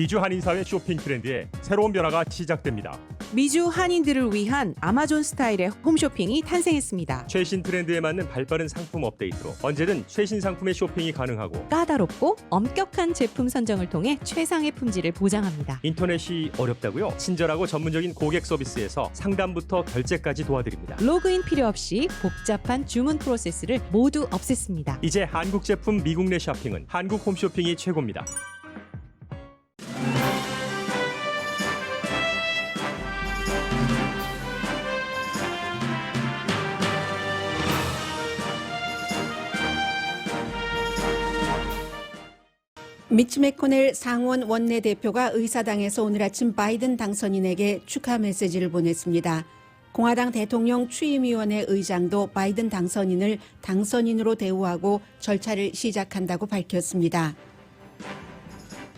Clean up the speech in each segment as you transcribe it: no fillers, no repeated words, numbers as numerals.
미주 한인사회 쇼핑 트렌드에 새로운 변화가 시작됩니다. 미주 한인들을 위한 아마존 스타일의 홈쇼핑이 탄생했습니다. 최신 트렌드에 맞는 발빠른 상품 업데이트로 언제든 최신 상품의 쇼핑이 가능하고 까다롭고 엄격한 제품 선정을 통해 최상의 품질을 보장합니다. 인터넷이 어렵다고요? 친절하고 전문적인 고객 서비스에서 상담부터 결제까지 도와드립니다. 로그인 필요 없이 복잡한 주문 프로세스를 모두 없앴습니다. 이제 한국 제품 미국 내 쇼핑은 한국 홈쇼핑이 최고입니다. 미치 매코넬 상원 원내대표가 의사당에서 오늘 아침 바이든 당선인에게 축하 메시지를 보냈습니다. 공화당 대통령 취임위원회 의장도 바이든 당선인을 당선인으로 대우하고 절차를 시작한다고 밝혔습니다.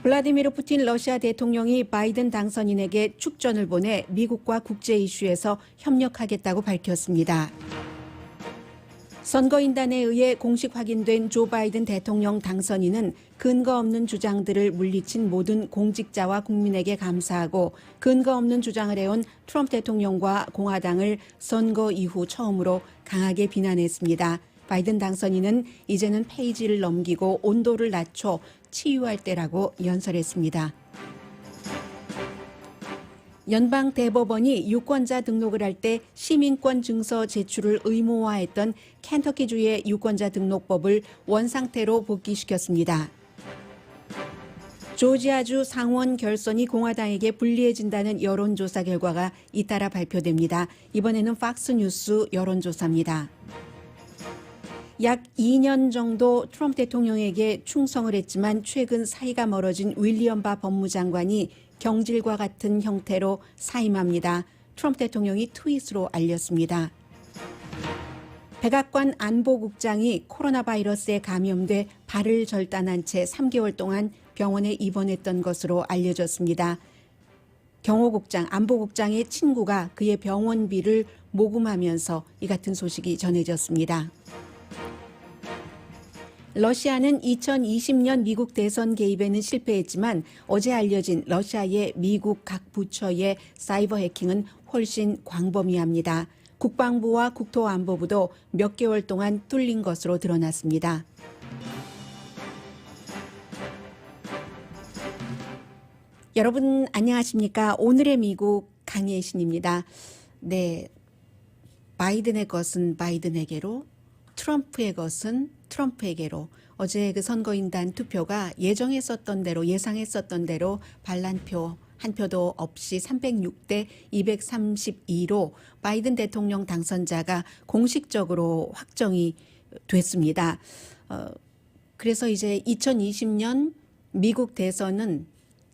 블라디미르 푸틴 러시아 대통령이 바이든 당선인에게 축전을 보내 미국과 국제 이슈에서 협력하겠다고 밝혔습니다. 선거인단에 의해 공식 확인된 조 바이든 대통령 당선인은 근거 없는 주장들을 물리친 모든 공직자와 국민에게 감사하고 근거 없는 주장을 해온 트럼프 대통령과 공화당을 선거 이후 처음으로 강하게 비난했습니다. 바이든 당선인은 이제는 페이지를 넘기고 온도를 낮춰 치유할 때라고 연설했습니다. 연방 대법원이 유권자 등록을 할 때 시민권 증서 제출을 의무화했던 켄터키주의 유권자 등록법을 원상태로 복귀시켰습니다. 조지아주 상원 결선이 공화당에게 불리해진다는 여론조사 결과가 잇따라 발표됩니다. 이번에는 팍스뉴스 여론조사입니다. 약 2년 정도 트럼프 대통령에게 충성을 했지만 최근 사이가 멀어진 윌리엄 바 법무장관이 경질과 같은 형태로 사임합니다. 트럼프 대통령이 트윗으로 알렸습니다. 백악관 안보국장이 코로나 바이러스에 감염돼 발을 절단한 채 3개월 동안 병원에 입원했던 것으로 알려졌습니다. 경호국장, 안보국장의 친구가 그의 병원비를 모금하면서 이 같은 소식이 전해졌습니다. 러시아는 2020년 미국 대선 개입에는 실패했지만 어제 알려진 러시아의 미국 각 부처의 사이버 해킹은 훨씬 광범위합니다. 국방부와 국토안보부도 몇 개월 동안 뚫린 것으로 드러났습니다. 여러분 안녕하십니까? 오늘의 미국 강예신입니다. 네, 바이든의 것은 바이든에게로, 트럼프의 것은 트럼프에게로. 어제 그 선거인단 투표가 예정했었던 대로, 예상했었던 대로 반란표 한 표도 없이 306대 232로 바이든 대통령 당선자가 공식적으로 확정이 됐습니다. 그래서 이제 2020년 미국 대선은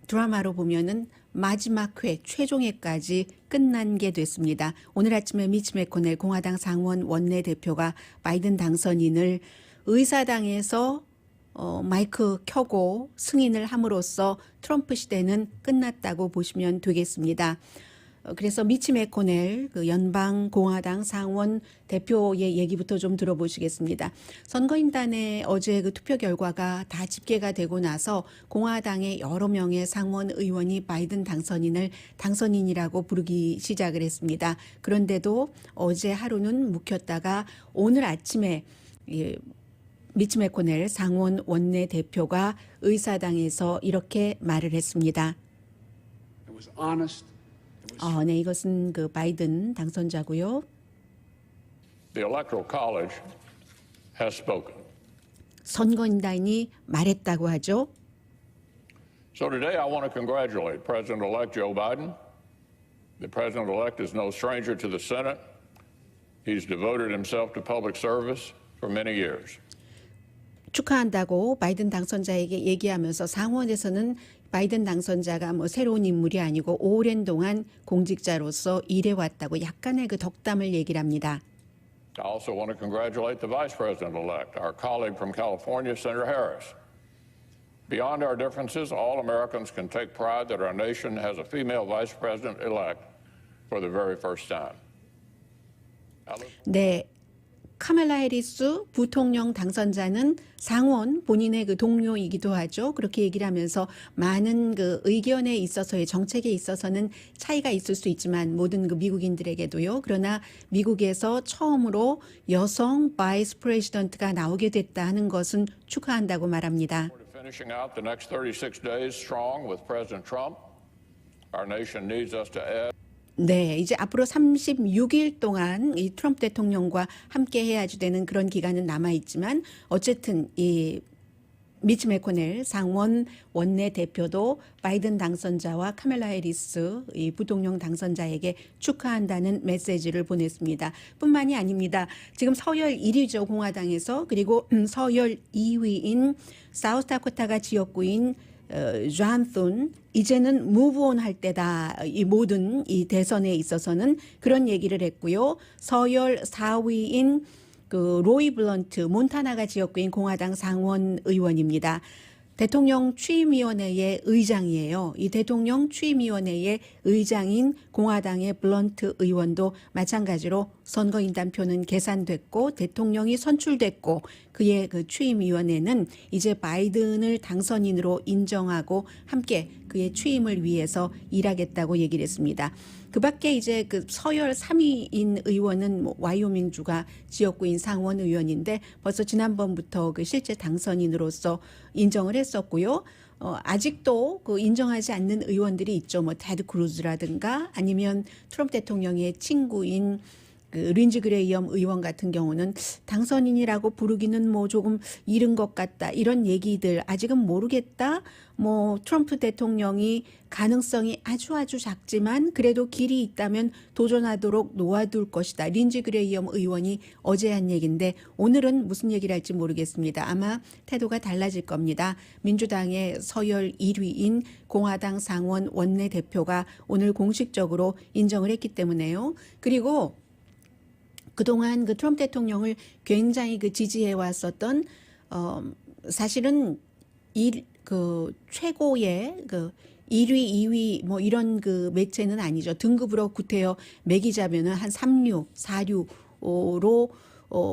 드라마로 보면은 마지막 회, 최종회까지 끝난 게 됐습니다. 오늘 아침에 미치 매코넬 공화당 상원 원내대표가 바이든 당선인을 의사당에서 마이크 켜고 승인을 함으로써 트럼프 시대는 끝났다고 보시면 되겠습니다. 그래서 미치 매코넬 그 연방 공화당 상원 대표의 얘기부터 좀 들어보시겠습니다. 선거인단의 어제 그 투표 결과가 다 집계가 되고 나서 공화당의 여러 명의 상원 의원이 바이든 당선인을 당선인이라고 부르기 시작을 했습니다. 그런데도 어제 하루는 묵혔다가 오늘 아침에 미치 매코넬 상원 원내대표가 의사당에서 이렇게 말을 했습니다. 네, 이것은 그 바이든 당선자고요. The Electoral College has spoken. 선거인단이 말했다고 하죠. So today I want to congratulate President-elect Joe Biden. The President-elect is no stranger to the Senate. He's devoted himself to public service for many years. 축하한다고 바이든 당선자에게 얘기하면서 상원에서는 바이든 당선자가 뭐 새로운 인물이 아니고 오랜 동안 공직자로서 일해왔다고 약간의 그 덕담을 얘기를 합니다. I also want to congratulate the Vice President-elect, our colleague from California, Senator Harris. Beyond our differences, all Americans can take pride that our nation has a female Vice President-elect for the very first time. 네, 카멜라 해리스 부통령 당선자는 상원 본인의 그 동료이기도 하죠. 그렇게 얘기를 하면서 많은 그 의견에 있어서의 정책에 있어서는 차이가 있을 수 있지만 모든 그 미국인들에게도요. 그러나 미국에서 처음으로 여성 바이스 프레지던트가 나오게 됐다 하는 것은 축하한다고 말합니다. Finishing out the next 36 days strong with President Trump, our nation needs us to add. 네, 이제 앞으로 36일 동안 이 트럼프 대통령과 함께 해야지 되는 그런 기간은 남아 있지만 어쨌든 이 미치 매코넬 상원 원내 대표도 바이든 당선자와 카멜라 해리스 이 부통령 당선자에게 축하한다는 메시지를 보냈습니다. 뿐만이 아닙니다. 지금 서열 1위죠 공화당에서. 그리고 서열 2위인 사우스다코타가 지역구인 존슨 이제는 무브온 할 때다. 이 모든 이 대선에 있어서는 그런 얘기를 했고요. 서열 4위인 그 로이 블런트 몬타나가 지역구인 공화당 상원 의원입니다. 대통령 취임위원회의 의장이에요. 이 대통령 취임위원회의 의장인 공화당의 블런트 의원도 마찬가지로 선거인단표는 계산됐고 대통령이 선출됐고 그의 그 취임위원회는 이제 바이든을 당선인으로 인정하고 함께 그의 취임을 위해서 일하겠다고 얘기를 했습니다. 그 밖에 이제 그 서열 3위인 의원은 뭐 와이오밍주가 지역구인 상원 의원인데 벌써 지난번부터 그 실제 당선인으로서 인정을 했었고요. 아직도 그 인정하지 않는 의원들이 있죠. 뭐 테드 크루즈라든가 아니면 트럼프 대통령의 친구인 그 린지 그레이엄 의원 같은 경우는 당선인이라고 부르기는 뭐 조금 이른 것 같다. 이런 얘기들 아직은 모르겠다. 뭐 트럼프 대통령이 가능성이 아주 작지만 그래도 길이 있다면 도전하도록 놓아둘 것이다. 린지 그레이엄 의원이 어제 한 얘기인데 오늘은 무슨 얘기를 할지 모르겠습니다. 아마 태도가 달라질 겁니다. 민주당의 서열 1위인 공화당 상원 원내대표가 오늘 공식적으로 인정을 했기 때문에요. 그리고 그동안 그 트럼프 대통령을 굉장히 그 지지해 왔었던 사실은 그 최고의 그 1위, 2위 뭐 이런 그 매체는 아니죠. 등급으로 구태여 매기자면은 한 36, 46로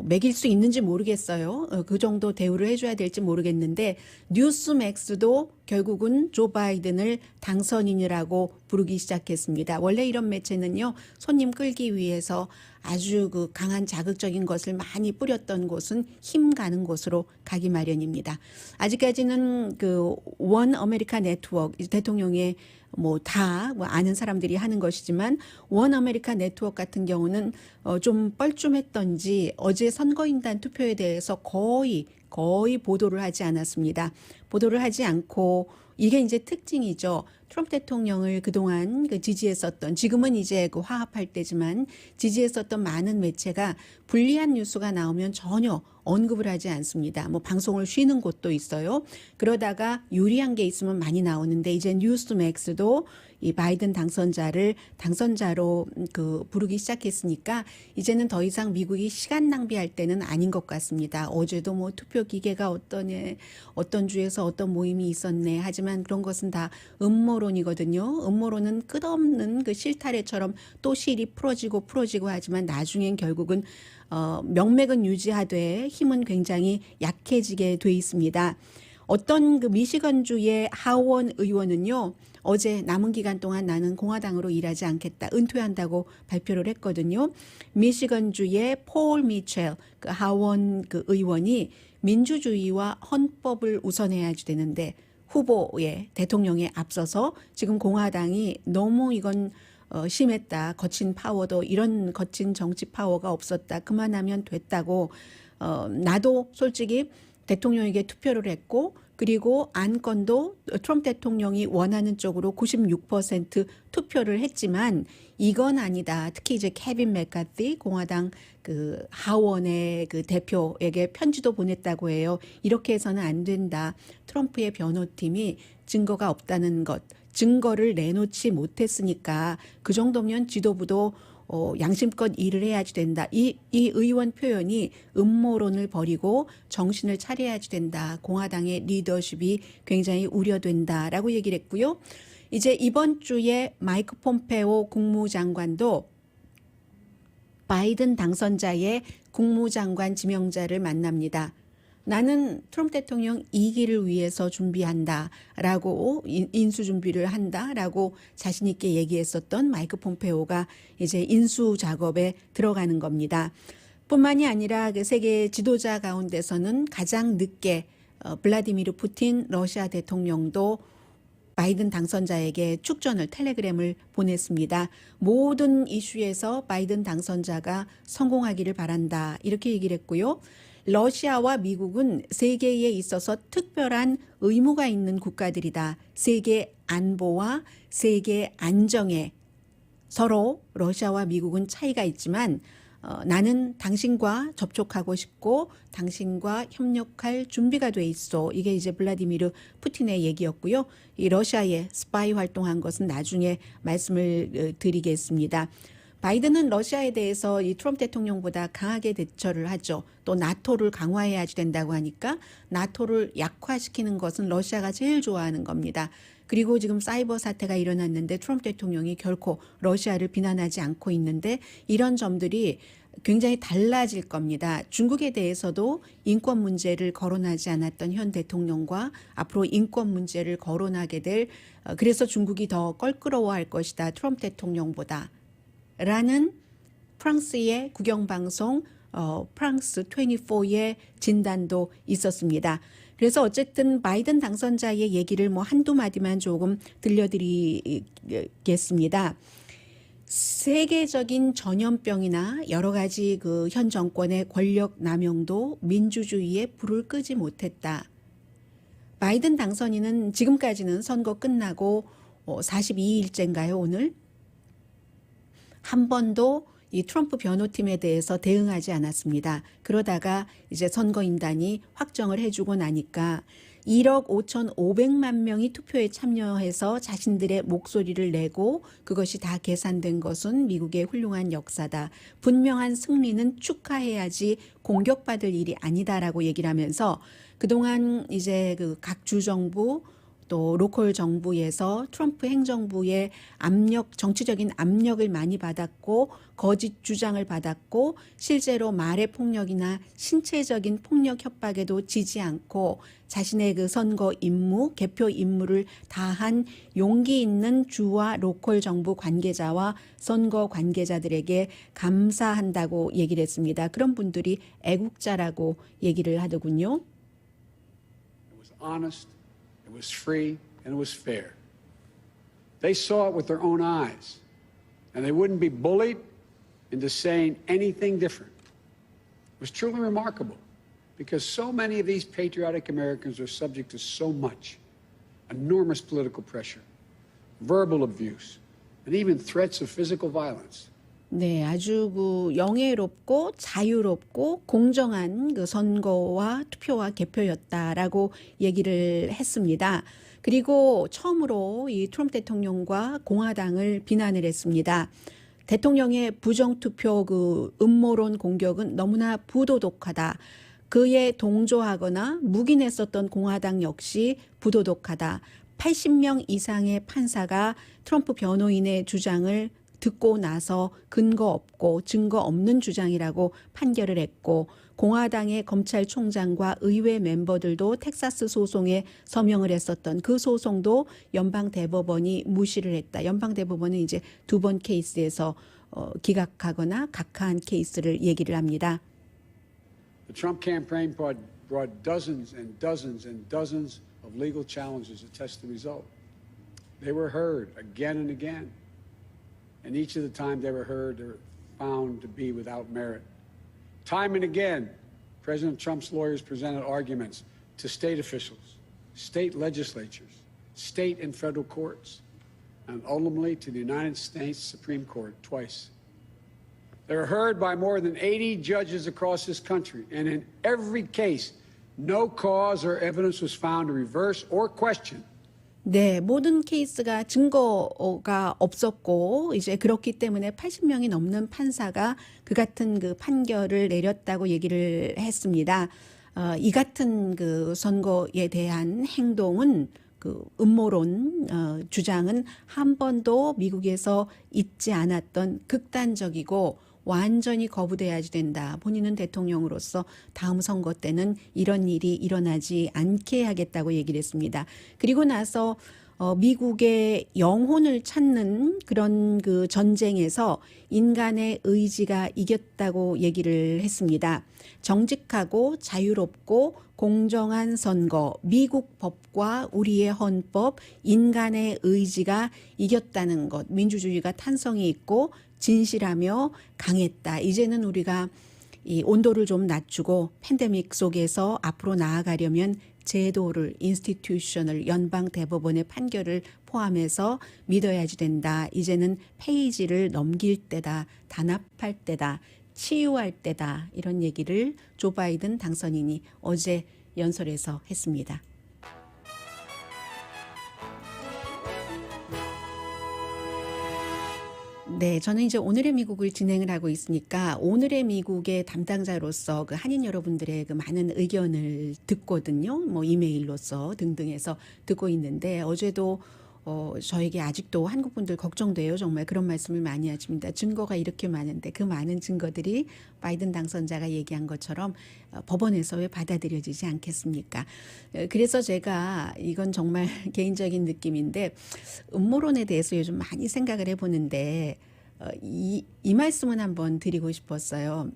매길 수 있는지 모르겠어요. 그 정도 대우를 해줘야 될지 모르겠는데 뉴스맥스도 결국은 조 바이든을 당선인이라고 부르기 시작했습니다. 원래 이런 매체는요 손님 끌기 위해서 아주 그 강한 자극적인 것을 많이 뿌렸던 곳은 힘 가는 곳으로 가기 마련입니다. 아직까지는 그 원 아메리카 네트워크 대통령의 뭐 다 뭐 아는 사람들이 하는 것이지만 원 아메리카 네트워크 같은 경우는 좀 뻘쭘했던지 어제 선거인단 투표에 대해서 거의 보도를 하지 않았습니다. 보도를 하지 않고 이게 이제 특징이죠. 트럼프 대통령을 그동안 그 지지했었던 지금은 이제 그 화합할 때지만 지지했었던 많은 매체가 불리한 뉴스가 나오면 전혀 언급을 하지 않습니다. 뭐 방송을 쉬는 곳도 있어요. 그러다가 유리한 게 있으면 많이 나오는데 이제 뉴스맥스도 이 바이든 당선자를 당선자로 그 부르기 시작했으니까 이제는 더 이상 미국이 시간 낭비할 때는 아닌 것 같습니다. 어제도 뭐 투표 기계가 어떠네, 어떤 주에서 어떤 모임이 있었네. 하지만 그런 것은 다 음모론이거든요. 음모론은 끝없는 그 실타래처럼 또 실이 풀어지고 하지만 나중엔 결국은 명맥은 유지하되 힘은 굉장히 약해지게 돼 있습니다. 어떤 그 미시건주의 하원 의원은요. 어제 남은 기간 동안 나는 공화당으로 일하지 않겠다. 은퇴한다고 발표를 했거든요. 미시건주의 폴 미첼 그 하원 그 의원이 민주주의와 헌법을 우선해야지 되는데 후보에 대통령에 앞서서 지금 공화당이 너무 이건 심했다. 거친 파워도 이런 거친 정치 파워가 없었다. 그만하면 됐다고 나도 솔직히 대통령에게 투표를 했고 그리고 안건도 트럼프 대통령이 원하는 쪽으로 96% 투표를 했지만 이건 아니다. 특히 이제 케빈 맥카티 공화당 그 하원의 그 대표에게 편지도 보냈다고 해요. 이렇게 해서는 안 된다. 트럼프의 변호팀이 증거가 없다는 것, 증거를 내놓지 못했으니까 그 정도면 지도부도 양심껏 일을 해야지 된다. 이 의원 표현이 음모론을 버리고 정신을 차려야지 된다. 공화당의 리더십이 굉장히 우려된다라고 얘기를 했고요. 이제 이번 주에 마이크 폼페오 국무장관도 바이든 당선자의 국무장관 지명자를 만납니다. 나는 트럼프 대통령 2기를 위해서 준비한다라고 인수 준비를 한다라고 자신 있게 얘기했었던 마이크 폼페오가 이제 인수 작업에 들어가는 겁니다. 뿐만이 아니라 그 세계 지도자 가운데서는 가장 늦게 블라디미르 푸틴 러시아 대통령도 바이든 당선자에게 축전을 텔레그램을 보냈습니다. 모든 이슈에서 바이든 당선자가 성공하기를 바란다 이렇게 얘기를 했고요. 러시아와 미국은 세계에 있어서 특별한 의무가 있는 국가들이다. 세계 안보와 세계 안정에 서로 러시아와 미국은 차이가 있지만 나는 당신과 접촉하고 싶고 당신과 협력할 준비가 돼 있어. 이게 이제 블라디미르 푸틴의 얘기였고요. 이 러시아에 스파이 활동한 것은 나중에 말씀을 드리겠습니다. 바이든은 러시아에 대해서 이 트럼프 대통령보다 강하게 대처를 하죠. 또 나토를 강화해야 된다고 하니까 나토를 약화시키는 것은 러시아가 제일 좋아하는 겁니다. 그리고 지금 사이버 사태가 일어났는데 트럼프 대통령이 결코 러시아를 비난하지 않고 있는데 이런 점들이 굉장히 달라질 겁니다. 중국에 대해서도 인권 문제를 거론하지 않았던 현 대통령과 앞으로 인권 문제를 거론하게 될 그래서 중국이 더 껄끄러워할 것이다. 트럼프 대통령보다. 라는 프랑스의 국영방송 프랑스 24의 진단도 있었습니다. 그래서 어쨌든 바이든 당선자의 얘기를 뭐 한두 마디만 조금 들려드리겠습니다. 세계적인 전염병이나 여러 가지 그 현 정권의 권력 남용도 민주주의에 불을 끄지 못했다. 바이든 당선인은 지금까지는 선거 끝나고 42일째인가요, 오늘? 한 번도 이 트럼프 변호팀에 대해서 대응하지 않았습니다. 그러다가 이제 선거인단이 확정을 해주고 나니까 1억 5,500만 명이 투표에 참여해서 자신들의 목소리를 내고 그것이 다 계산된 것은 미국의 훌륭한 역사다. 분명한 승리는 축하해야지 공격받을 일이 아니다라고 얘기를 하면서 그동안 이제 그 각 주정부 또 로컬 정부에서 트럼프 행정부의 압력, 정치적인 압력을 많이 받았고 거짓 주장을 받았고 실제로 말의 폭력이나 신체적인 폭력 협박에도 지지 않고 자신의 그 선거 임무, 개표 임무를 다한 용기 있는 주와 로컬 정부 관계자와 선거 관계자들에게 감사한다고 얘기를 했습니다. 그런 분들이 애국자라고 얘기를 하더군요. It was honest. It was free and it was fair. They saw it with their own eyes, and they wouldn't be bullied into saying anything different. It was truly remarkable because so many of these patriotic Americans are subject to so much enormous political pressure, verbal abuse, and even threats of physical violence. 네, 아주 그 영예롭고 자유롭고 공정한 그 선거와 투표와 개표였다라고 얘기를 했습니다. 그리고 처음으로 이 트럼프 대통령과 공화당을 비난을 했습니다. 대통령의 부정투표 그 음모론 공격은 너무나 부도덕하다. 그에 동조하거나 묵인했었던 공화당 역시 부도덕하다. 80명 이상의 판사가 트럼프 변호인의 주장을 듣고 나서 근거 없고 증거 없는 주장이라고 판결을 했고 공화당의 검찰총장과 의회 멤버들도 텍사스 소송에 서명을 했었던 그 소송도 연방대법원이 무시를 했다. 연방대법원은 이제 두 번 케이스에서 기각하거나 각하한 케이스를 얘기를 합니다. The Trump campaign brought dozens and dozens and dozens of legal challenges to test the result. They were heard again and again. And each of the time they were heard, they were found to be without merit. Time and again, President Trump's lawyers presented arguments to state officials, state legislatures, state and federal courts, and ultimately to the United States Supreme Court twice. They were heard by more than 80 judges across this country, and in every case, no cause or evidence was found to reverse or question. 네, 모든 케이스가 증거가 없었고 이제 그렇기 때문에 80명이 넘는 판사가 그 같은 그 판결을 내렸다고 얘기를 했습니다. 이 같은 그 선거에 대한 행동은 그 음모론 주장은 한 번도 미국에서 있지 않았던 극단적이고 완전히 거부돼야지 된다. 본인은 대통령으로서 다음 선거 때는 이런 일이 일어나지 않게 하겠다고 얘기를 했습니다. 그리고 나서 미국의 영혼을 찾는 그런 그 전쟁에서 인간의 의지가 이겼다고 얘기를 했습니다. 정직하고 자유롭고 공정한 선거, 미국 법과 우리의 헌법, 인간의 의지가 이겼다는 것, 민주주의가 탄성이 있고 진실하며 강했다. 이제는 우리가 이 온도를 좀 낮추고 팬데믹 속에서 앞으로 나아가려면 제도를, 인스티튜션을, 연방 대법원의 판결을 포함해서 믿어야지 된다. 이제는 페이지를 넘길 때다. 단합할 때다. 치유할 때다. 이런 얘기를 조 바이든 당선인이 어제 연설에서 했습니다. 네, 저는 이제 오늘의 미국을 진행을 하고 있으니까 오늘의 미국의 담당자로서 그 한인 여러분들의 그 많은 의견을 듣거든요. 뭐 이메일로서 등등해서 듣고 있는데 어제도 저에게 아직도 한국 분들 걱정돼요. 정말 그런 말씀을 많이 하십니다. 증거가 이렇게 많은데 그 많은 증거들이 바이든 당선자가 얘기한 것처럼 법원에서 왜 받아들여지지 않겠습니까? 그래서 제가 이건 정말 개인적인 느낌인데 음모론에 대해서 요즘 많이 생각을 해보는데 이 말씀은 한번 드리고 싶었어요.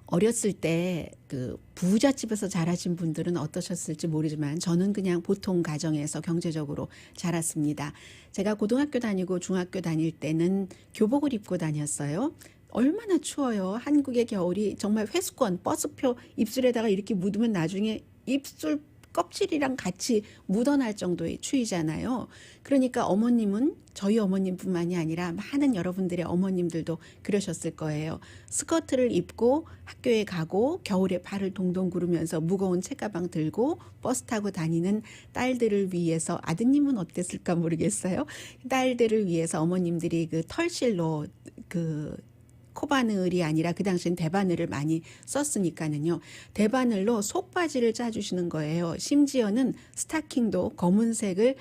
어렸을 때 그 부잣집에서 자라신 분들은 어떠셨을지 모르지만 저는 그냥 보통 가정에서 경제적으로 자랐습니다. 제가 고등학교 다니고 중학교 다닐 때는 교복을 입고 다녔어요. 얼마나 추워요. 한국의 겨울이 정말 회수권, 버스표 입술에다가 이렇게 묻으면 나중에 입술 껍질이랑 같이 묻어날 정도의 추위잖아요. 그러니까 어머님은 저희 어머님뿐만이 아니라 많은 여러분들의 어머님들도 그러셨을 거예요. 스커트를 입고 학교에 가고 겨울에 발을 동동 구르면서 무거운 책가방 들고 버스 타고 다니는 딸들을 위해서, 아드님은 어땠을까 모르겠어요. 딸들을 위해서 어머님들이 그 털실로 그 코바늘이 아니라 그 당시엔 대바늘을 많이 썼으니까는요. 대바늘로 속바지를 짜주시는 거예요. 심지어는 스타킹도 검은색을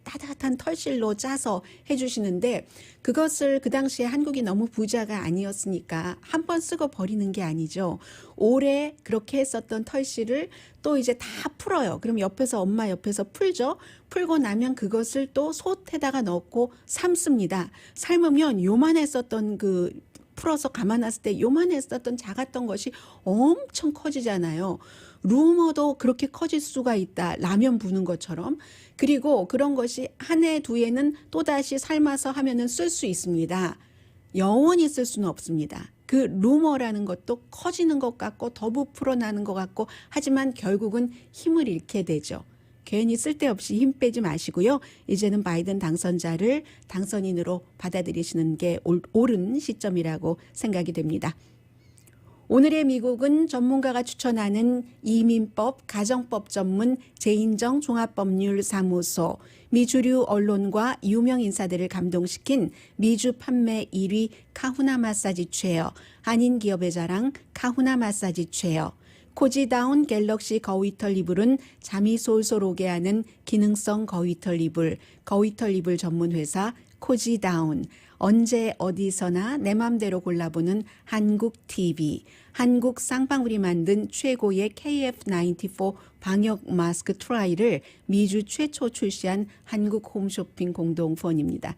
따뜻한 털실로 짜서 해주시는데 그것을 그 당시에 한국이 너무 부자가 아니었으니까 한 번 쓰고 버리는 게 아니죠. 오래 그렇게 했었던 털실을 또 이제 다 풀어요. 그럼 옆에서 엄마 옆에서 풀죠. 풀고 나면 그것을 또 솥에다가 넣고 삶습니다. 삶으면 요만했었던 그 풀어서 감아놨을 때 요만했었던 작았던 것이 엄청 커지잖아요. 루머도 그렇게 커질 수가 있다. 라면 부는 것처럼. 그리고 그런 것이 한 해, 두 해는 또다시 삶아서 하면은 쓸 수 있습니다. 영원히 쓸 수는 없습니다. 그 루머라는 것도 커지는 것 같고 더 부풀어 나는 것 같고 하지만 결국은 힘을 잃게 되죠. 괜히 쓸데없이 힘 빼지 마시고요. 이제는 바이든 당선자를 당선인으로 받아들이시는 게 옳은 시점이라고 생각이 됩니다. 오늘의 미국은 전문가가 추천하는 이민법, 가정법 전문 재인정 종합법률사무소, 미주류 언론과 유명 인사들을 감동시킨 미주 판매 1위 카후나 마사지 체어, 한인 기업의 자랑 카후나 마사지 체어, 코지다운 갤럭시 거위털 이불은 잠이 솔솔 오게 하는 기능성 거위털 이불, 거위털 이불 전문 회사 코지다운, 언제 어디서나 내 맘대로 골라보는 한국 TV, 한국 쌍방울이 만든 최고의 KF94 방역 마스크 트라이를 미주 최초 출시한 한국 홈쇼핑 공동 후원입니다.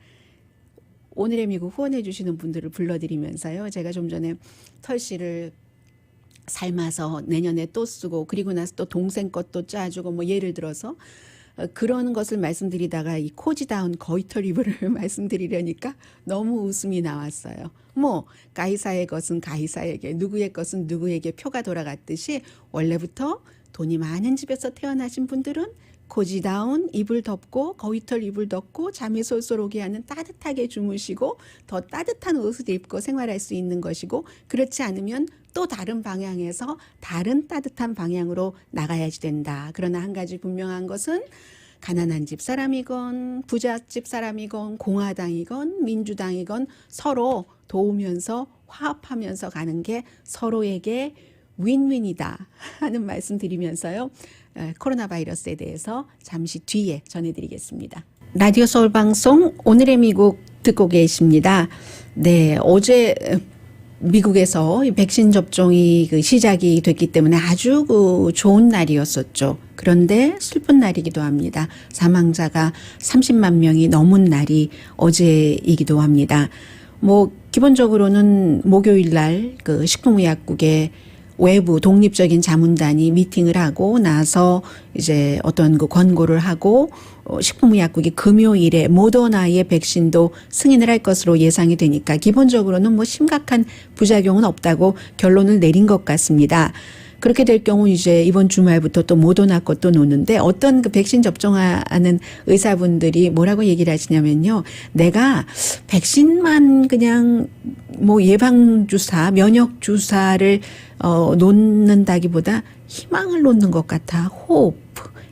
오늘의 미국 후원해 주시는 분들을 불러드리면서요. 제가 좀 전에 털씨를 삶아서 내년에 또 쓰고 그리고 나서 또 동생 것도 짜주고 뭐 예를 들어서 그런 것을 말씀드리다가 이 코지다운 거위털 이불을 말씀드리려니까 너무 웃음이 나왔어요. 뭐 가이사의 것은 가이사에게, 누구의 것은 누구에게 표가 돌아갔듯이 원래부터 돈이 많은 집에서 태어나신 분들은 코지다운 이불 덮고 거위털 이불 덮고 잠이 솔솔 오게 하는 따뜻하게 주무시고 더 따뜻한 옷을 입고 생활할 수 있는 것이고, 그렇지 않으면 또 다른 방향에서 다른 따뜻한 방향으로 나가야지 된다. 그러나 한 가지 분명한 것은 가난한 집 사람이건 부잣집 사람이건 공화당이건 민주당이건 서로 도우면서 화합하면서 가는 게 서로에게 윈윈이다 하는 말씀 드리면서요. 코로나 바이러스에 대해서 잠시 뒤에 전해드리겠습니다. 라디오 서울 방송 오늘의 미국 듣고 계십니다. 네, 어제 미국에서 이 백신 접종이 그 시작이 됐기 때문에 아주 그 좋은 날이었었죠. 그런데 슬픈 날이기도 합니다. 사망자가 30만 명이 넘은 날이 어제이기도 합니다. 뭐 기본적으로는 목요일 날 그 식품의약국의 외부 독립적인 자문단이 미팅을 하고 나서 이제 어떤 그 권고를 하고 식품의약국이 금요일에 모더나의 백신도 승인을 할 것으로 예상이 되니까 기본적으로는 뭐 심각한 부작용은 없다고 결론을 내린 것 같습니다. 그렇게 될 경우 이제 이번 주말부터 또 모더나 것도 노는데 어떤 그 백신 접종하는 의사분들이 뭐라고 얘기를 하시냐면요. 내가 백신만 그냥 뭐 예방주사, 면역주사를 놓는다기보다 희망을 놓는 것 같아.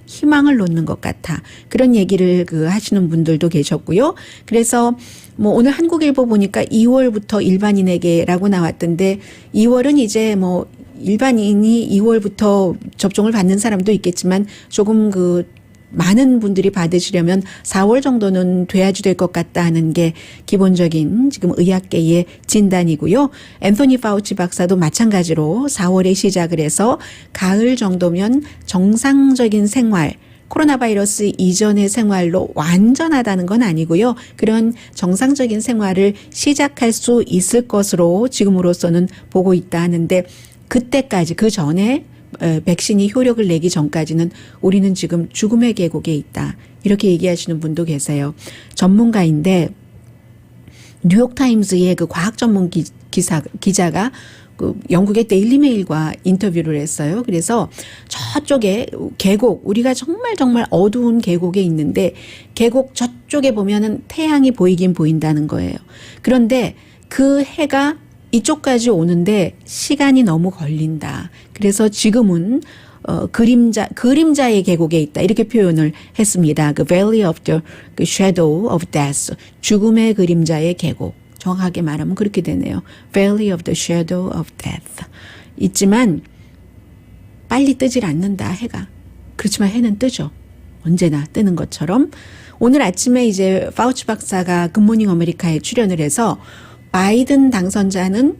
희망을 놓는 것 같아. 그런 얘기를 그 하시는 분들도 계셨고요. 그래서 뭐 오늘 한국일보 보니까 2월부터 일반인에게라고 나왔던데 2월은 이제 뭐 일반인이 2월부터 접종을 받는 사람도 있겠지만 조금 그 많은 분들이 받으시려면 4월 정도는 돼야지 될 것 같다 하는 게 기본적인 지금 의학계의 진단이고요. 앤토니 파우치 박사도 마찬가지로 4월에 시작을 해서 가을 정도면 정상적인 생활, 코로나 바이러스 이전의 생활로 완전하다는 건 아니고요. 그런 정상적인 생활을 시작할 수 있을 것으로 지금으로서는 보고 있다 하는데 그때까지 그 전에 백신이 효력을 내기 전까지는 우리는 지금 죽음의 계곡에 있다. 이렇게 얘기하시는 분도 계세요. 전문가인데 뉴욕타임즈의 그 과학 전문 기자가 그 영국의 데일리메일과 인터뷰를 했어요. 그래서 저쪽에 계곡, 우리가 정말 어두운 계곡에 있는데 계곡 저쪽에 보면은 태양이 보이긴 보인다는 거예요. 그런데 그 해가 이쪽까지 오는데 시간이 너무 걸린다. 그래서 지금은 그림자의 계곡에 있다. 이렇게 표현을 했습니다. 그 Valley of the Shadow of Death. 죽음의 그림자의 계곡. 정확하게 말하면 그렇게 되네요. Valley of the Shadow of Death. 있지만 빨리 뜨질 않는다, 해가. 그렇지만 해는 뜨죠. 언제나 뜨는 것처럼. 오늘 아침에 이제 파우치 박사가 굿모닝 아메리카에 출연을 해서 바이든 당선자는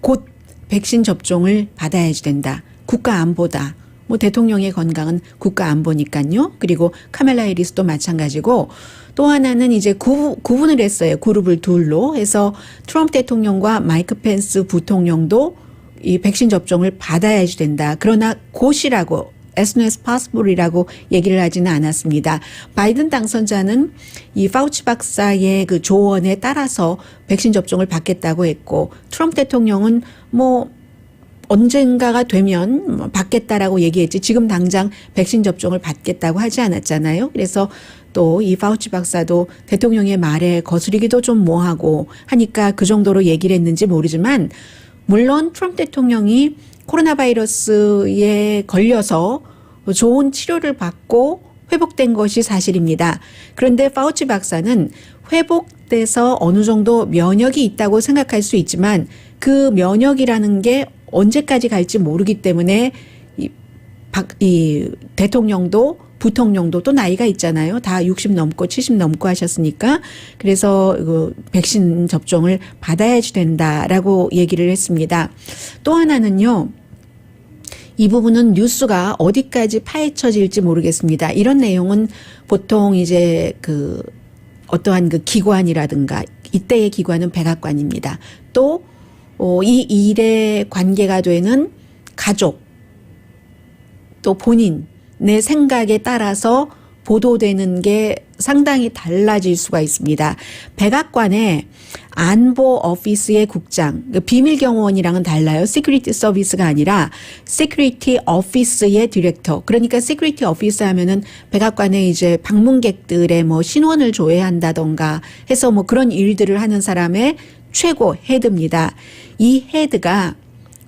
곧 백신 접종을 받아야지 된다. 국가 안보다. 뭐 대통령의 건강은 국가 안보니까요. 그리고 카멜라 해리스도 마찬가지고 또 하나는 이제 구분을 했어요. 그룹을 둘로 해서 트럼프 대통령과 마이크 펜스 부통령도 이 백신 접종을 받아야지 된다. 그러나 곧이라고 as soon as possible이라고 얘기를 하지는 않았습니다. 바이든 당선자는 이 파우치 박사의 그 조언에 따라서 백신 접종을 받겠다고 했고 트럼프 대통령은 뭐 언젠가가 되면 받겠다라고 얘기했지 지금 당장 백신 접종을 받겠다고 하지 않았잖아요. 그래서 또 이 파우치 박사도 대통령의 말에 거스르기도 좀 뭐하고 하니까 그 정도로 얘기를 했는지 모르지만 물론 트럼프 대통령이 코로나 바이러스에 걸려서 좋은 치료를 받고 회복된 것이 사실입니다. 그런데 파우치 박사는 회복돼서 어느 정도 면역이 있다고 생각할 수 있지만 그 면역이라는 게 언제까지 갈지 모르기 때문에 이 대통령도 부통령도 또 나이가 있잖아요. 다 60 넘고 70 넘고 하셨으니까 그래서 그 백신 접종을 받아야지 된다라고 얘기를 했습니다. 또 하나는요. 이 부분은 뉴스가 어디까지 파헤쳐질지 모르겠습니다. 이런 내용은 보통 이제 그 어떠한 그 기관이라든가 이때의 기관은 백악관입니다. 또 이 일에 관계가 되는 가족 또 본인의 생각에 따라서 보도되는 게 상당히 달라질 수가 있습니다. 백악관의 안보 오피스의 국장, 비밀경호원이랑은 달라요. 시큐리티 서비스가 아니라 시큐리티 오피스의 디렉터. 그러니까 시큐리티 오피스 하면은 백악관에 이제 방문객들의 뭐 신원을 조회한다던가 해서 뭐 그런 일들을 하는 사람의 최고 헤드입니다. 이 헤드가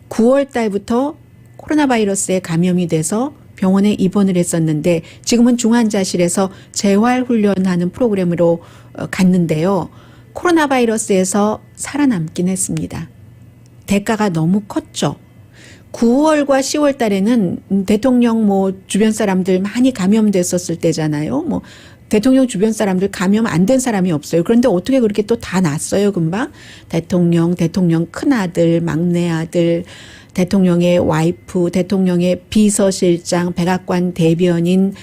9월 달부터 코로나 바이러스에 감염이 돼서 병원에 입원을 했었는데 지금은 중환자실에서 재활훈련하는 프로그램으로 갔는데요. 코로나 바이러스에서 살아남긴 했습니다. 대가가 너무 컸죠. 9월과 10월 달에는 대통령 뭐 주변 사람들 많이 감염됐었을 때잖아요. 뭐 대통령 주변 사람들 감염 안 된 사람이 없어요. 그런데 어떻게 그렇게 또 다 났어요, 금방? 대통령 큰아들, 막내아들, 대통령의 와이프, 대통령의 비서실장, 백악관 대변인,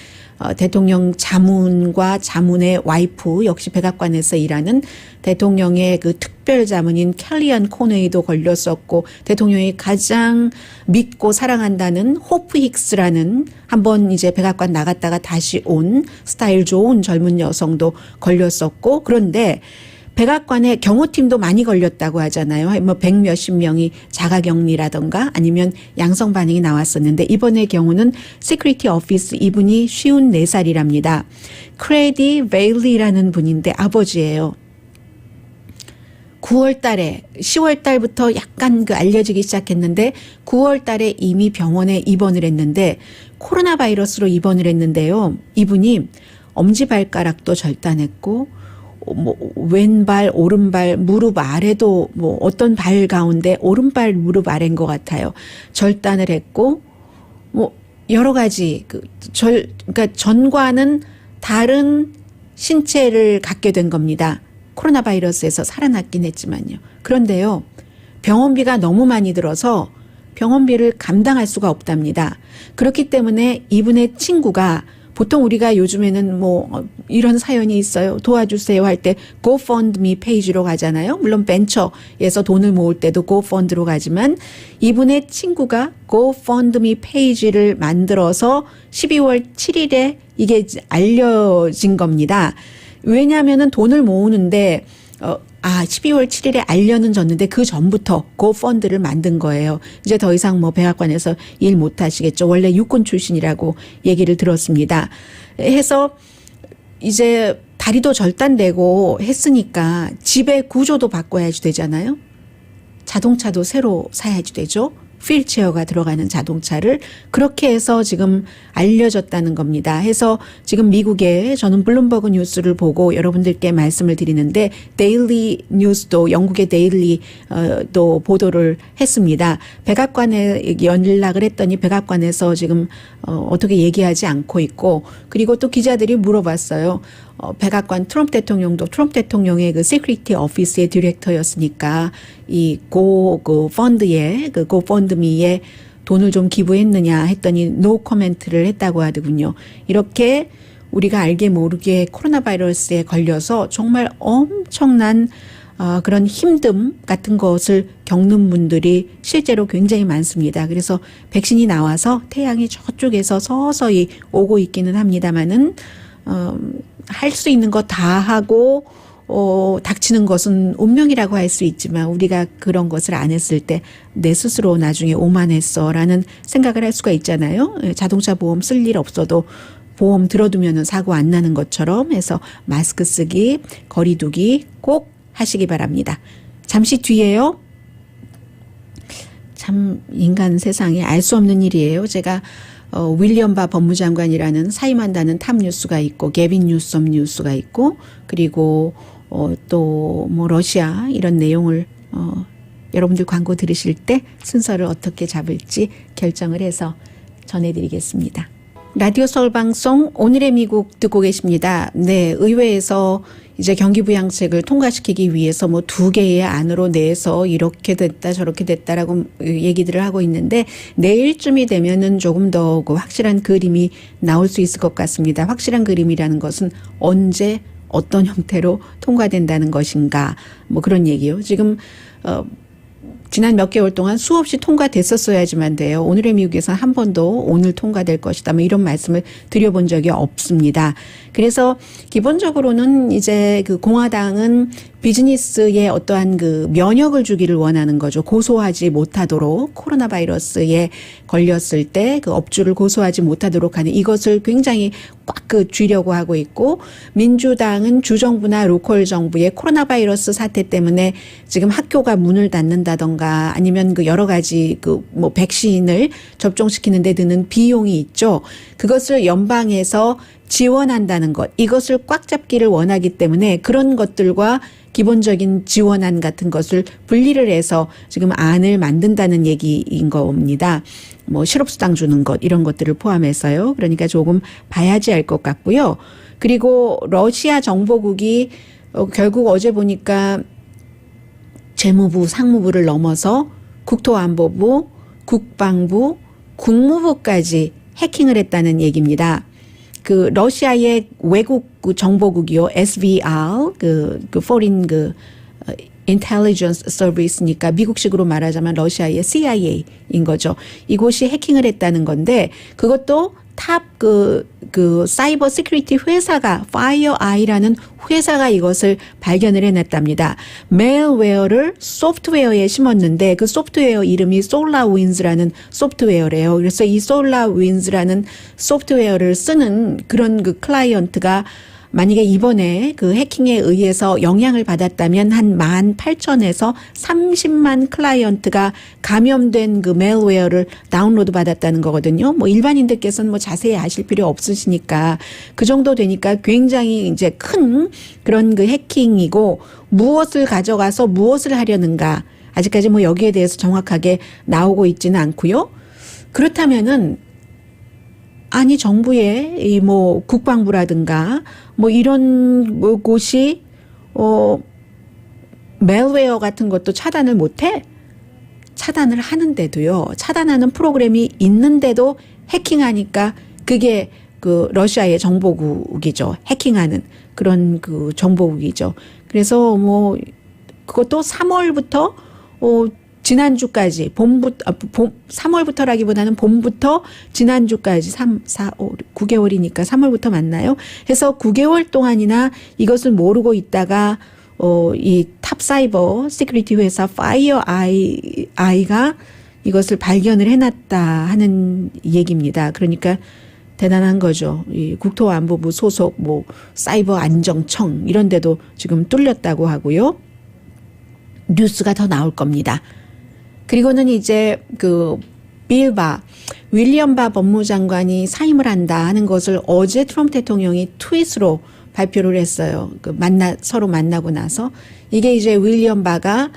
대통령 자문과 자문의 와이프, 역시 백악관에서 일하는 대통령의 그 특별 자문인 캘리언 코네이도 걸렸었고, 대통령이 가장 믿고 사랑한다는 호프 힉스라는 한번 이제 백악관 나갔다가 다시 온 스타일 좋은 젊은 여성도 걸렸었고, 그런데 백악관에 경호팀도 많이 걸렸다고 하잖아요. 뭐 100몇십 명이 자가격리라던가 아니면 양성 반응이 나왔었는데, 이번의 경우는 시큐리티 오피스 이분이 54살이랍니다. 크레디 베일리라는 분인데 아버지예요. 9월 달에 10월 달부터 약간 그 알려지기 시작했는데 9월 달에 이미 병원에 입원을 했는데 코로나 바이러스로 입원을 했는데요. 이분이 엄지발가락도 절단했고 뭐 왼발, 오른발, 무릎 아래도 뭐 어떤 발 가운데 오른발, 무릎 아래인 것 같아요. 절단을 했고 뭐 여러 가지 그러니까 전과는 다른 신체를 갖게 된 겁니다. 코로나 바이러스에서 살아났긴 했지만요. 그런데요, 병원비가 너무 많이 들어서 병원비를 감당할 수가 없답니다. 그렇기 때문에 이분의 친구가, 보통 우리가 요즘에는 뭐 이런 사연이 있어요, 도와주세요 할 때 GoFundMe 페이지로 가잖아요. 물론 벤처에서 돈을 모을 때도 GoFund로 가지만 이분의 친구가 GoFundMe 페이지를 만들어서 12월 7일에 이게 알려진 겁니다. 왜냐하면은 돈을 모으는데 12월 7일에 알려는 졌는데 그 전부터 고펀드를 만든 거예요. 이제 더 이상 뭐 백악관에서 일 못 하시겠죠. 원래 육군 출신이라고 얘기를 들었습니다. 해서 이제 다리도 절단되고 했으니까 집의 구조도 바꿔야지 되잖아요. 자동차도 새로 사야지 되죠. 휠체어가 들어가는 자동차를. 그렇게 해서 지금 알려졌다는 겁니다. 해서 지금 미국에, 저는 블룸버그 뉴스를 보고 여러분들께 말씀을 드리는데, 데일리 뉴스도, 영국의 데일리도 보도를 했습니다. 백악관에 연락을 했더니 백악관에서 지금 어떻게 얘기하지 않고 있고, 그리고 또 기자들이 물어봤어요. 백악관 트럼프 대통령의 그 시큐리티 오피스의 디렉터였으니까 이 펀드에, 그 고펀드미에 돈을 좀 기부했느냐 했더니 노 코멘트를 했다고 하더군요. 이렇게 우리가 알게 모르게 코로나 바이러스에 걸려서 정말 엄청난 그런 힘듦 같은 것을 겪는 분들이 실제로 굉장히 많습니다. 그래서 백신이 나와서 태양이 저쪽에서 서서히 오고 있기는 합니다만은 할 수 있는 거 다 하고 닥치는 것은 운명이라고 할 수 있지만, 우리가 그런 것을 안 했을 때 내 스스로 나중에 오만했어라는 생각을 할 수가 있잖아요. 자동차 보험 쓸 일 없어도 보험 들어두면 사고 안 나는 것처럼 해서 마스크 쓰기, 거리 두기 꼭 하시기 바랍니다. 잠시 뒤에요. 참 인간 세상에 알 수 없는 일이에요. 제가 윌리엄 바 법무장관이라는 사임한다는 탑 뉴스가 있고, 게빈 뉴섬 뉴스가 있고, 그리고 또 뭐 러시아 이런 내용을 여러분들 광고 들으실 때 순서를 어떻게 잡을지 결정을 해서 전해드리겠습니다. 라디오 서울 방송 오늘의 미국 듣고 계십니다. 네, 의회에서 이제 경기부양책을 통과시키기 위해서 뭐 2개의 안으로 내서 이렇게 됐다 저렇게 됐다라고 얘기들을 하고 있는데, 내일쯤이 되면은 조금 더 그 확실한 그림이 나올 수 있을 것 같습니다. 확실한 그림이라는 것은 언제 어떤 형태로 통과된다는 것인가, 뭐 그런 얘기요. 지금 지난 몇 개월 동안 수없이 통과됐었어야지만 돼요. 오늘의 미국에서는 한 번도 오늘 통과될 것이다, 뭐 이런 말씀을 드려본 적이 없습니다. 그래서 기본적으로는 이제 그 공화당은 비즈니스에 어떠한 그 면역을 주기를 원하는 거죠. 고소하지 못하도록, 코로나 바이러스에 걸렸을 때 그 업주를 고소하지 못하도록 하는, 이것을 굉장히 꽉 그 쥐려고 하고 있고, 민주당은 주정부나 로컬 정부의 코로나 바이러스 사태 때문에 지금 학교가 문을 닫는다던가 아니면 그 여러 가지 그 뭐 백신을 접종시키는 데 드는 비용이 있죠. 그것을 연방에서 지원한다는 것, 이것을 꽉 잡기를 원하기 때문에 그런 것들과 기본적인 지원안 같은 것을 분리를 해서 지금 안을 만든다는 얘기인 겁니다. 뭐 실업수당 주는 것, 이런 것들을 포함해서요. 그러니까 조금 봐야지 알 것 같고요. 그리고 러시아 정보국이 결국 어제 보니까 재무부, 상무부를 넘어서 국토안보부, 국방부, 국무부까지 해킹을 했다는 얘기입니다. 그 러시아의 외국 정보국이요, SVR, 그 Foreign Intelligence Service니까 미국식으로 말하자면 러시아의 CIA인 거죠. 이곳이 해킹을 했다는 건데 그것도 탑 사이버 시큐리티 회사가 FireEye라는 회사가 이것을 발견을 해냈답니다. 메일웨어를 소프트웨어에 심었는데 그 소프트웨어 이름이 SolarWinds라는 소프트웨어래요. 그래서 이 SolarWinds라는 소프트웨어를 쓰는 그런 그 클라이언트가 만약에 이번에 그 해킹에 의해서 영향을 받았다면 한 18,000에서 30만 클라이언트가 감염된 그 메일웨어를 다운로드 받았다는 거거든요. 뭐 일반인들께서는 뭐 자세히 아실 필요 없으시니까 그 정도 되니까 굉장히 이제 큰 그런 그 해킹이고 무엇을 가져가서 무엇을 하려는가 아직까지 뭐 여기에 대해서 정확하게 나오고 있지는 않고요. 그렇다면은 아니 정부의 이 뭐 국방부라든가 뭐 이런 곳이 멜웨어 같은 것도 차단을 못해? 차단을 하는데도요. 차단하는 프로그램이 있는데도 해킹하니까 그게 그 러시아의 정보국이죠. 해킹하는 그런 그 정보국이죠. 그래서 뭐 그것도 3월부터 지난주까지 3월부터라기보다는 봄부터 지난주까지 3, 4, 5, 9개월이니까 3월부터 맞나요? 해서 9개월 동안이나 이것을 모르고 있다가 이 탑 사이버 시큐리티 회사 FireEye가 이것을 발견을 해놨다 하는 얘기입니다. 그러니까 대단한 거죠. 이 국토안보부 소속 뭐 사이버 안정청 이런 데도 지금 뚫렸다고 하고요. 뉴스가 더 나올 겁니다. 그리고는 이제 윌리엄 바 법무장관이 사임을 한다 하는 것을 어제 트럼프 대통령이 트윗으로 발표를 했어요. 서로 만나고 나서 이게 이제 윌리엄 바가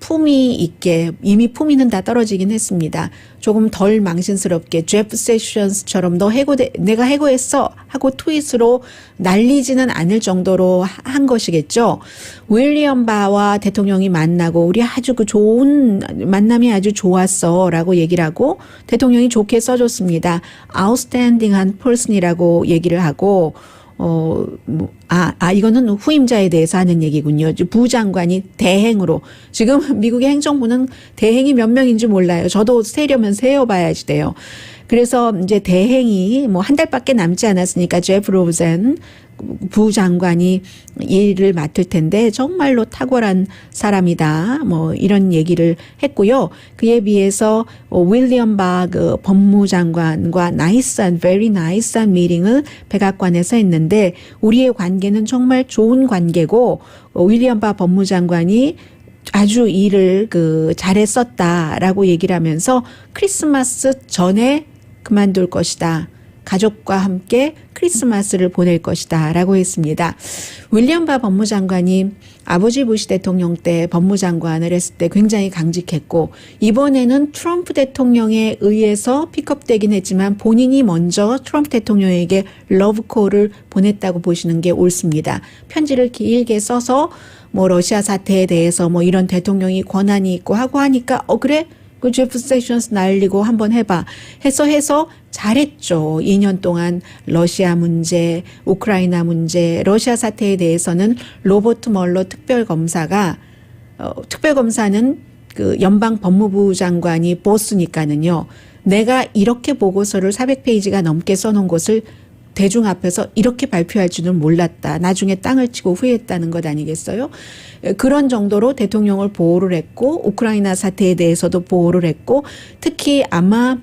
품위 있게 이미 품위는 다 떨어지긴 했습니다. 조금 덜 망신스럽게 제프 세션스처럼 내가 해고했어 하고 트윗으로 날리지는 않을 정도로 한 것이겠죠. 윌리엄 바와 대통령이 만나고 우리 아주 만남이 아주 좋았어라고 얘기를 하고 대통령이 좋게 써줬습니다. outstanding한 person이라고 얘기를 하고 이거는 후임자에 대해서 하는 얘기군요. 부장관이 대행으로 지금 미국의 행정부는 대행이 몇 명인지 몰라요. 저도 세려면 세어봐야지 돼요. 그래서 이제 대행이 뭐 한 달밖에 남지 않았으니까 제프 로젠 부장관이 일을 맡을 텐데 정말로 탁월한 사람이다. 뭐 이런 얘기를 했고요. 그에 비해서 윌리엄 바 법무장관과 very nice한 미팅을 백악관에서 했는데 우리의 관계는 정말 좋은 관계고 윌리엄 바 법무장관이 아주 일을 잘했었다라고 얘기를 하면서 크리스마스 전에 그만둘 것이다. 가족과 함께 크리스마스를 보낼 것이다 라고 했습니다. 윌리엄 바 법무장관이 아버지 부시 대통령 때 법무장관을 했을 때 굉장히 강직했고 이번에는 트럼프 대통령에 의해서 픽업되긴 했지만 본인이 먼저 트럼프 대통령에게 러브콜을 보냈다고 보시는 게 옳습니다. 편지를 길게 써서 뭐 러시아 사태에 대해서 뭐 이런 대통령이 권한이 있고 하고 하니까 그래? 그 제프 세션스 날리고 한번 해봐. 해서 잘했죠. 2년 동안 러시아 문제, 우크라이나 문제, 러시아 사태에 대해서는 로버트 멀러 특별검사는 그 연방 법무부 장관이 보스니까는요. 내가 이렇게 보고서를 400페이지가 넘게 써놓은 것을 대중 앞에서 이렇게 발표할 줄은 몰랐다. 나중에 땅을 치고 후회했다는 것 아니겠어요? 그런 정도로 대통령을 보호를 했고 우크라이나 사태에 대해서도 보호를 했고 특히 아마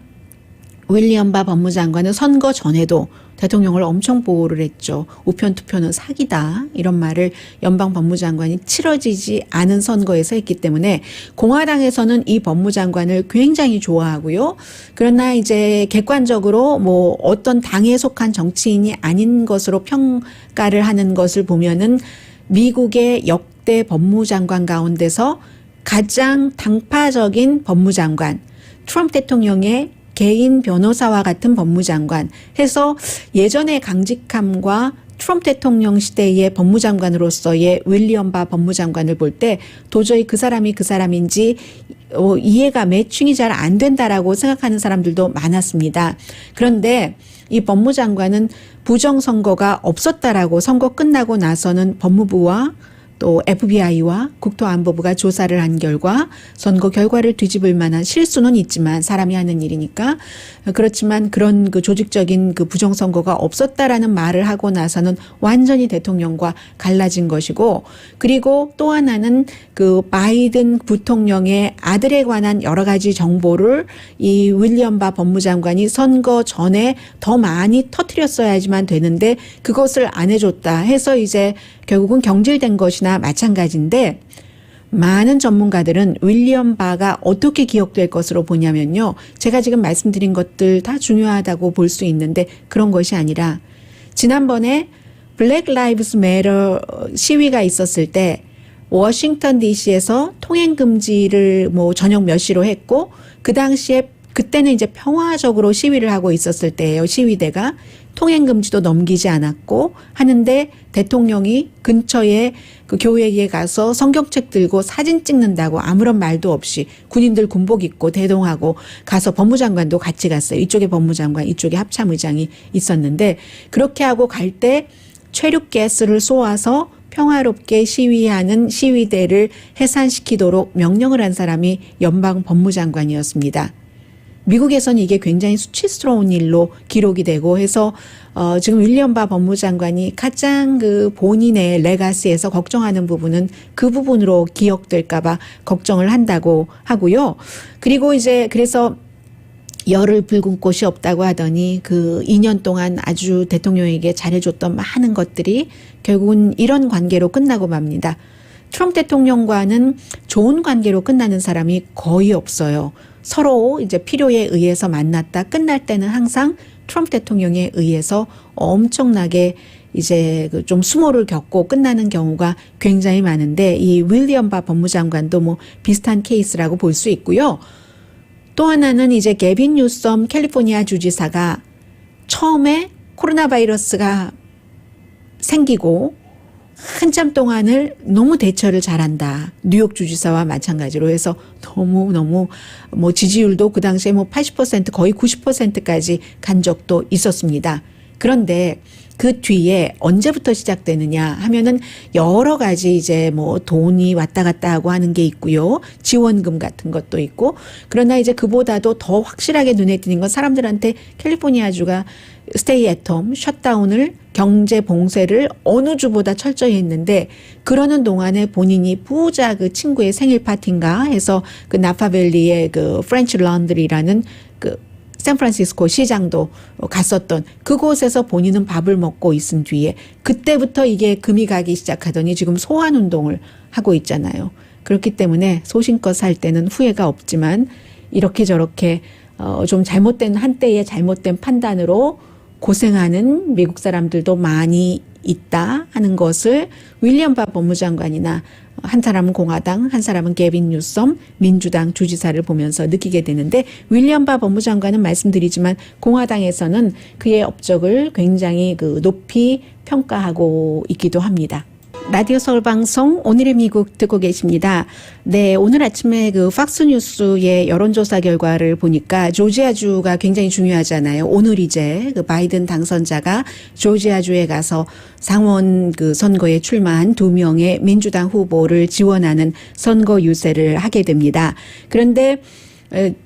윌리엄 바 법무장관은 선거 전에도 대통령을 엄청 보호를 했죠. 우편 투표는 사기다. 이런 말을 연방 법무장관이 치러지지 않은 선거에서 했기 때문에 공화당에서는 이 법무장관을 굉장히 좋아하고요. 그러나 이제 객관적으로 뭐 어떤 당에 속한 정치인이 아닌 것으로 평가를 하는 것을 보면은 미국의 역대 법무장관 가운데서 가장 당파적인 법무장관, 트럼프 대통령의 개인 변호사와 같은 법무장관 해서 예전의 강직함과 트럼프 대통령 시대의 법무장관으로서의 윌리엄 바 법무장관을 볼 때 도저히 그 사람이 그 사람인지 이해가 매칭이 잘 안 된다라고 생각하는 사람들도 많았습니다. 그런데 이 법무장관은 부정선거가 없었다라고 선거 끝나고 나서는 법무부와 또 FBI와 국토안보부가 조사를 한 결과 선거 결과를 뒤집을 만한 실수는 있지만 사람이 하는 일이니까 그렇지만 그런 그 조직적인 그 부정선거가 없었다라는 말을 하고 나서는 완전히 대통령과 갈라진 것이고 그리고 또 하나는 그 바이든 부통령의 아들에 관한 여러 가지 정보를 이 윌리엄 바 법무장관이 선거 전에 더 많이 터뜨렸어야지만 되는데 그것을 안 해줬다 해서 이제 결국은 경질된 것이나 마찬가지인데 많은 전문가들은 윌리엄 바가 어떻게 기억될 것으로 보냐면요. 제가 지금 말씀드린 것들 다 중요하다고 볼 수 있는데 그런 것이 아니라 지난번에 블랙 라이브스 매터 시위가 있었을 때 워싱턴 DC에서 통행 금지를 뭐 저녁 몇 시로 했고 그 당시에 그때는 이제 평화적으로 시위를 하고 있었을 때예요. 시위대가 통행 금지도 넘기지 않았고 하는데 대통령이 근처에 그 교회에 가서 성경책 들고 사진 찍는다고 아무런 말도 없이 군인들 군복 입고 대동하고 가서 법무장관도 같이 갔어요. 이쪽에 법무장관, 이쪽에 합참의장이 있었는데 그렇게 하고 갈 때 최루가스를 쏘아서 평화롭게 시위하는 시위대를 해산시키도록 명령을 한 사람이 연방 법무장관이었습니다. 미국에서는 이게 굉장히 수치스러운 일로 기록이 되고 해서 지금 윌리엄 바 법무장관이 가장 그 본인의 레가시에서 걱정하는 부분은 그 부분으로 기억될까 봐 걱정을 한다고 하고요. 그리고 이제 그래서 열을 붉은 꽃이 없다고 하더니 그 2년 동안 아주 대통령에게 잘해줬던 많은 것들이 결국은 이런 관계로 끝나고 맙니다. 트럼프 대통령과는 좋은 관계로 끝나는 사람이 거의 없어요. 서로 이제 필요에 의해서 만났다 끝날 때는 항상 트럼프 대통령에 의해서 엄청나게 이제 좀 수모를 겪고 끝나는 경우가 굉장히 많은데 이 윌리엄 바 법무장관도 뭐 비슷한 케이스라고 볼 수 있고요. 또 하나는 이제 게빈 뉴섬 캘리포니아 주지사가 처음에 코로나 바이러스가 생기고 한참 동안을 너무 대처를 잘한다. 뉴욕 주지사와 마찬가지로 해서 너무 뭐 지지율도 그 당시에 뭐 80% 거의 90%까지 간 적도 있었습니다. 그런데 그 뒤에 언제부터 시작되느냐 하면은 여러 가지 이제 뭐 돈이 왔다 갔다 하고 하는 게 있고요. 지원금 같은 것도 있고 그러나 이제 그보다도 더 확실하게 눈에 띄는 건 사람들한테 캘리포니아주가 스테이 애톰 셧다운을 경제 봉쇄를 어느 주보다 철저히 했는데 그러는 동안에 본인이 부자 그 친구의 생일 파티인가 해서 그 나파밸리의 그 프렌치 런드리라는 그 샌프란시스코 시장도 갔었던 그곳에서 본인은 밥을 먹고 있은 뒤에 그때부터 이게 금이 가기 시작하더니 지금 소환 운동을 하고 있잖아요. 그렇기 때문에 소신껏 살 때는 후회가 없지만 이렇게 저렇게 좀 잘못된 한때의 잘못된 판단으로 고생하는 미국 사람들도 많이 있다 하는 것을 윌리엄 바 법무장관이나 한 사람은 공화당, 한 사람은 게빈 뉴섬 민주당 주지사를 보면서 느끼게 되는데 윌리엄 바 법무장관은 말씀드리지만 공화당에서는 그의 업적을 굉장히 높이 평가하고 있기도 합니다. 라디오 서울 방송 오늘의 미국 듣고 계십니다. 네, 오늘 아침에 그 팍스뉴스의 여론조사 결과를 보니까 조지아주가 굉장히 중요하잖아요. 오늘 이제 그 바이든 당선자가 조지아주에 가서 상원 그 선거에 출마한 2명의 민주당 후보를 지원하는 선거 유세를 하게 됩니다. 그런데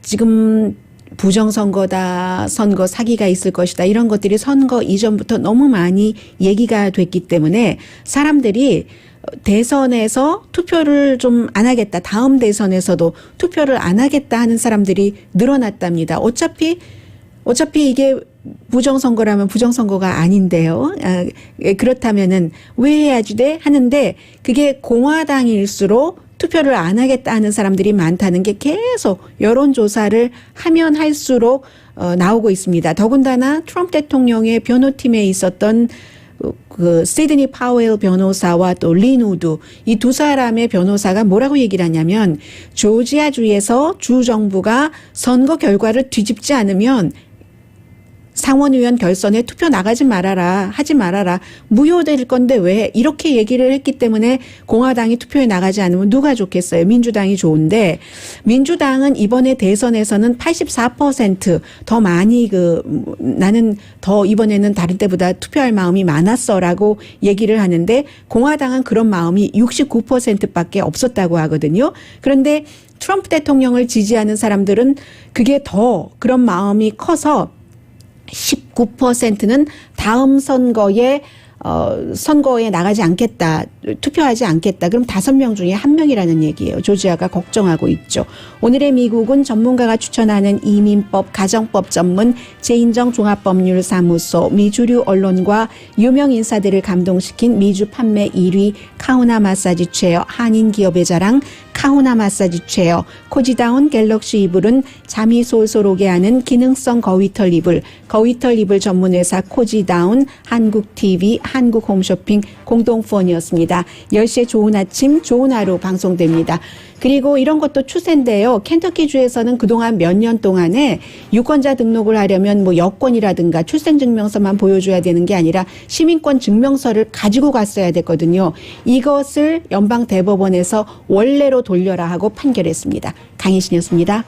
지금 부정선거다, 선거 사기가 있을 것이다 이런 것들이 선거 이전부터 너무 많이 얘기가 됐기 때문에 사람들이 대선에서 투표를 좀 안 하겠다, 다음 대선에서도 투표를 안 하겠다 하는 사람들이 늘어났답니다. 어차피 이게 부정선거라면 부정선거가 아닌데요. 그렇다면은 왜 해야지 돼? 하는데 그게 공화당일수록 투표를 안 하겠다 하는 사람들이 많다는 게 계속 여론조사를 하면 할수록 나오고 있습니다. 더군다나 트럼프 대통령의 변호팀에 있었던 그 시드니 파웰 변호사와 또 린 우드 이 두 사람의 변호사가 뭐라고 얘기를 하냐면 조지아주에서 주 정부가 선거 결과를 뒤집지 않으면 상원의원 결선에 투표 나가지 말아라, 하지 말아라, 무효될 건데 왜 이렇게 얘기를 했기 때문에 공화당이 투표에 나가지 않으면 누가 좋겠어요? 민주당이 좋은데 민주당은 이번에 대선에서는 84%더 많이 나는 더 이번에는 다른 때보다 투표할 마음이 많았어라고 얘기를 하는데 공화당은 그런 마음이 69%밖에 없었다고 하거든요. 그런데 트럼프 대통령을 지지하는 사람들은 그게 더 그런 마음이 커서 19%는 다음 선거에 나가지 않겠다, 투표하지 않겠다. 그럼 5명 중에 1명이라는 얘기예요. 조지아가 걱정하고 있죠. 오늘의 미국은 전문가가 추천하는 이민법, 가정법 전문 제인정 종합법률사무소, 미주류 언론과 유명 인사들을 감동시킨 미주 판매 1위 카우나 마사지 체어, 한인 기업의 자랑 카우나 마사지 체어, 코지다운 갤럭시 이불은 잠이 솔솔 오게 하는 기능성 거위털 이불, 거위털 이불 전문회사 코지다운, 한국TV, 한국홈쇼핑 공동후원이었습니다. 10시에 좋은 아침, 좋은 하루 방송됩니다. 그리고 이런 것도 추세인데요. 켄터키주에서는 그동안 몇 년 동안에 유권자 등록을 하려면 뭐 여권이라든가 출생증명서만 보여줘야 되는 게 아니라 시민권 증명서를 가지고 갔어야 됐거든요. 이것을 연방대법원에서 원래로 돌려라 하고 판결했습니다. 강희신이었습니다.